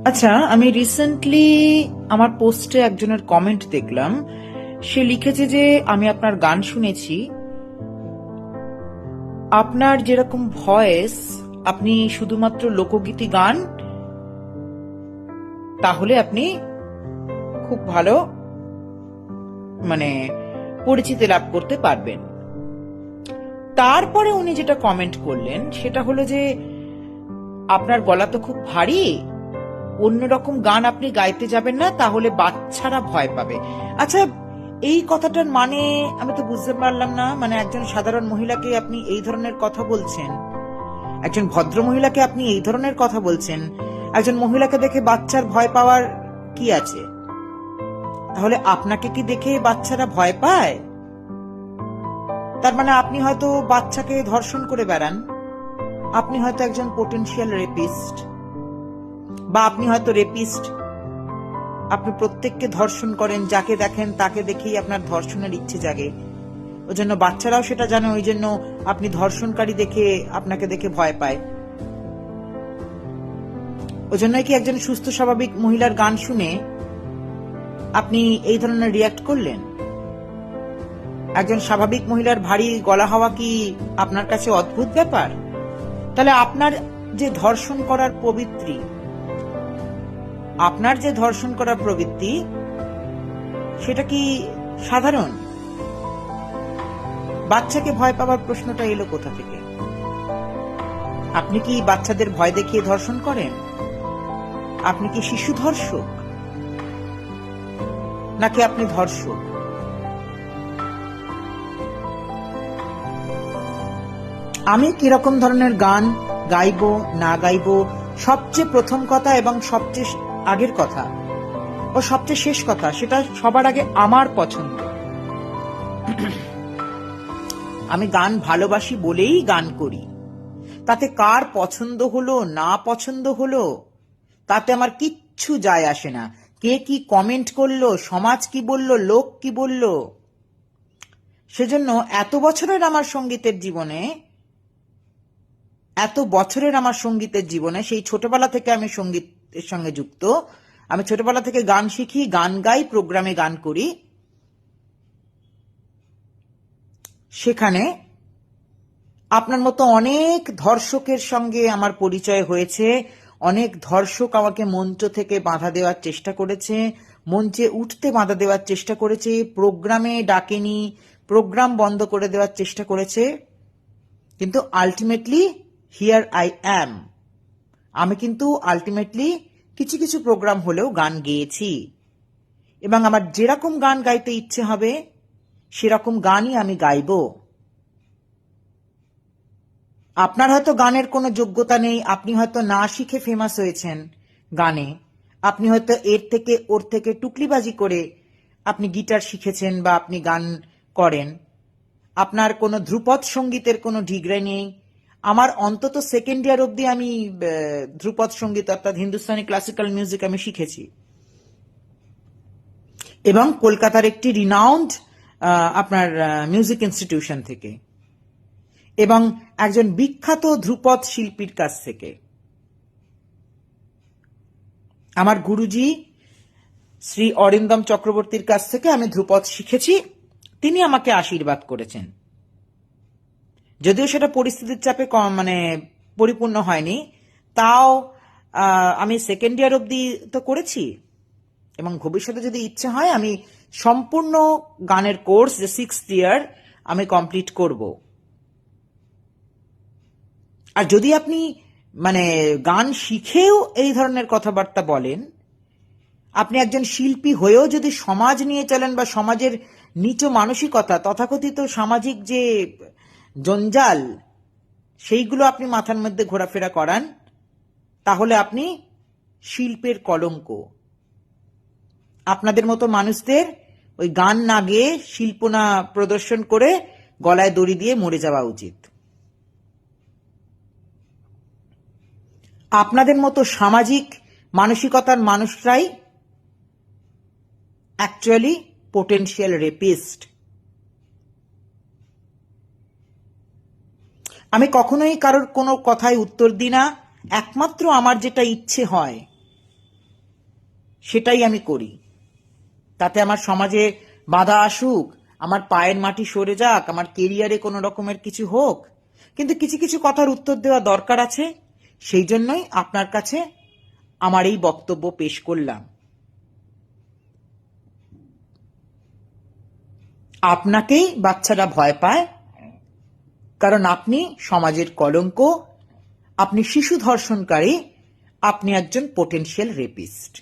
আচ্ছা, আমি রিসেন্টলি আমার পোস্টে একজনের কমেন্ট দেখলাম। সে লিখেছে যে আমি আপনার গান শুনেছি, আপনার যেরকম ভয়েস, আপনি শুধুমাত্র লোকগীতি গান, তাহলে আপনি খুব ভালো মানে পরিচিতি লাভ করতে পারবেন। তারপরে উনি যেটা কমেন্ট করলেন সেটা হলো যে আপনার গলা তো খুব ভারী, অন্যরকম গান আপনি গাইতে যাবেন না, তাহলে বাচ্চারা ভয় পাবে। আচ্ছা, এই কথাটার মানে আমি তো বুঝতে পারলাম না। মানে একজন সাধারণ মহিলাকে আপনি এই ধরনের কথা বলছেন, একজন ভদ্র মহিলাকে আপনি এই ধরনের কথা বলছেন, একজন মহিলাকে দেখে বাচ্চার ভয় পাওয়ার কি আছে? তাহলে আপনাকে কি দেখে বাচ্চারা ভয় পায়? তার মানে আপনি হয়তো বাচ্চাকে ধর্ষণ করে বেড়ান, আপনি হয়তো একজন পোটেনশিয়াল রেপিস্ট, বা আপনি হয়তো রেপিস্ট, আপনি প্রত্যেককে ধর্ষণ করেন, যাকে দেখেন তাকে দেখেই আপনার ধর্ষণের ইচ্ছে জাগে। ওই জন্য বাচ্চারাও সেটা জানে, ওই জন্য আপনি ধর্ষণকারী দেখে আপনাকে দেখে ভয় পায়। ওই জন্যই কি একজন সুস্থ স্বাভাবিক মহিলার গান শুনে আপনি এই ধরনের রিয়াক্ট করলেন? একজন স্বাভাবিক মহিলার ভারী গলা হওয়া কি আপনার কাছে অদ্ভুত ব্যাপার? তাহলে আপনার যে ধর্ষণ করার প্রবৃত্তি, আপনার যে ধর্ষণ করার প্রবৃত্তি, সেটা কি সাধারণ? বাচ্চাকে ভয় পাওয়ার প্রশ্নটা এলো কোথা থেকে? আপনি কি বাচ্চাদের ভয় দেখিয়ে ধর্ষণ করেন? আপনি কি শিশু ধর্ষক, নাকি আপনি ধর্ষক? আমি কিরকম ধরনের গান গাইবো না গাইবো, সবচেয়ে প্রথম কথা এবং সবচেয়ে আগের কথা ও সবচেয়ে শেষ কথা, সেটা সবার আগে আমার পছন্দ। আমি গান ভালোবাসি বলেই গান করি। তাতে কার পছন্দ হলো না পছন্দ হলো তাতে আমার কিচ্ছু যায় আসে না। কে কি কমেন্ট করলো, সমাজ কি বলল, লোক কি বলল, সেজন্য এত বছরের আমার সঙ্গীতের জীবনে, সেই ছোটবেলা থেকে আমি সঙ্গীতের সঙ্গে যুক্ত। আমি ছোটবেলা থেকে গান শিখি, গান গাই, প্রোগ্রামে গান করি। সেখানে আপনার মতো অনেক ধর্ষকের সঙ্গে আমার পরিচয় হয়েছে। অনেক ধর্ষক আমাকে মঞ্চ থেকে বাধা দেওয়ার চেষ্টা করেছে, মঞ্চে উঠতে বাধা দেওয়ার চেষ্টা করেছে, প্রোগ্রামে ডাকেনি, প্রোগ্রাম বন্ধ করে দেওয়ার চেষ্টা করেছে। কিন্তু আলটিমেটলি হিয়ার আই অ্যাম। আমি কিন্তু আলটিমেটলি কিছু কিছু প্রোগ্রাম হলেও গান গেয়েছি, এবং আমার যেরকম গান গাইতে ইচ্ছে হবে সেরকম গানই আমি গাইব। আপনার হয়তো গানের কোনো যোগ্যতা নেই, আপনি হয়তো না শিখে ফেমাস হয়েছেন গানে, আপনি হয়তো এর থেকে ওর থেকে টুকলিবাজি করে আপনি গিটার শিখেছেন বা আপনি গান করেন, আপনার কোনো ধ্রুপদ সঙ্গীতের কোনো ডিগ্রি নেই। আমার অন্তত সেকেন্ড ইয়ার অবধি আমি ধ্রুপদ সঙ্গীত অর্থাৎ হিন্দুস্তানি ক্লাসিক্যাল মিউজিক আমি শিখেছি, এবং কলকাতার একটি রিনাউন্ড আপনার মিউজিক ইনস্টিটিউশন থেকে, এবং একজন বিখ্যাত ধ্রুপদ শিল্পীর কাছ থেকে। আমার গুরুজি শ্রী অরিন্দম চক্রবর্তীর কাছ থেকে আমি ধ্রুপদ শিখেছি। তিনি আমাকে আশীর্বাদ করেছেন, যদিও সেটা পরিস্থিতির চাপে পরিপূর্ণ হয়নি। তাও আমি সেকেন্ড ইয়ার অবধি তো করেছি, এবং ভবিষ্যতে যদি ইচ্ছে হয় আমি সম্পূর্ণ গানের কোর্স, যে 6th ইয়ার, আমি কমপ্লিট করব। আর যদি আপনি গান শিখেও এই ধরনের কথাবার্তা বলেন, আপনি একজন শিল্পী হয়েও যদি সমাজ নিয়ে চলেন বা সমাজের নিচ মানসিকতা, তথাকথিত সামাজিক যে জঞ্জাল, সেইগুলো আপনি মাথার মধ্যে ঘোরাফেরা করান, তাহলে আপনি শিল্পের কলঙ্ক। আপনাদের মতো মানুষদের ওই গান না গেয়ে, শিল্প না প্রদর্শন করে গলায় দড়ি দিয়ে মরে যাওয়া উচিত। আপনাদের মতো সামাজিক মানসিকতার মানুষরাই অ্যাকচুয়ালি পোটেনশিয়াল রেপিস্ট। আমি কখনোই কারোর কোনো কথায় উত্তর দিই না। একমাত্র আমার যেটা ইচ্ছে হয়, সেটাই আমি করি। তাতে আমার সমাজে বাধা আসুক, আমার পায়ের মাটি সরে যাক, আমার কেরিয়ারে কোনো রকমের কিছু হোক, কিন্তু কিছু কিছু কথার উত্তর দেওয়া দরকার আছে। সেই জন্যই আপনার কাছে আমার এই বক্তব্য পেশ করলাম। আপনাকেই বাচ্চারা ভয় পায়, কারণ আপনি সমাজের কলঙ্ক, আপনি শিশু ধর্ষণকারী, আপনি একজন পোটেনশিয়াল রেপিস্ট।